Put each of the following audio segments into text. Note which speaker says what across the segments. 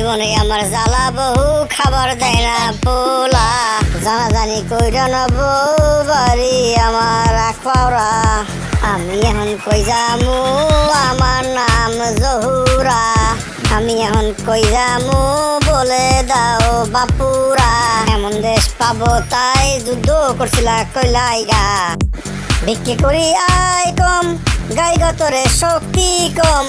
Speaker 1: জীবনে আমার জ্বালা বহু খাবার দেয় না পোলা জানাজানি কইরা না বউ বাড়ি আমার আখপাওরা আমি এখন কই যামু আমার নাম জহুরা আমি এখন কই যামু বলে দাও বাপুরা এমন দেশ পাবো তাই যুদ্ধ করছিলা কইলাইগা ভিক্ষে করি আয় কম গাই গতরে শক্তি কম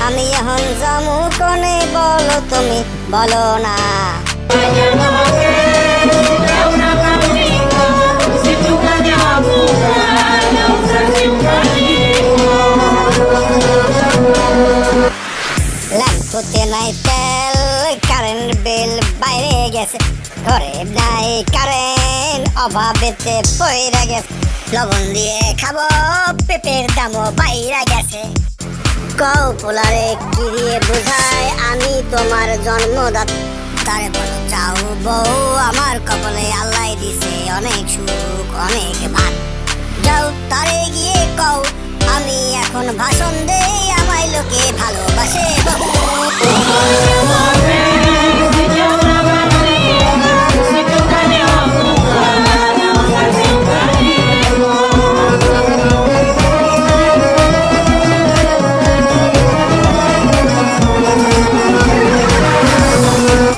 Speaker 1: আমি এখন যামু কোনে বলো তুমি বলো না ল্যাম্পতে নাই তেল কারেন্ট বিল বাইরে গেছে ঘরে নাই কারেন্ট অভাবেতে পয়রা গেছে লবণ দিয়ে খাবো পেঁপের দামও বাইরা গেছে কও পোলারে কি দিয়ে বুঝায় আমি তোমার জন্মদাতা তারে বলো চাও বউ আমার কপালে আল্লাহ দিছে অনেক সুখ অনেক ভাত যাও তারে গিয়ে কও আমি এখন ভাষণ দেই আমায় লোকে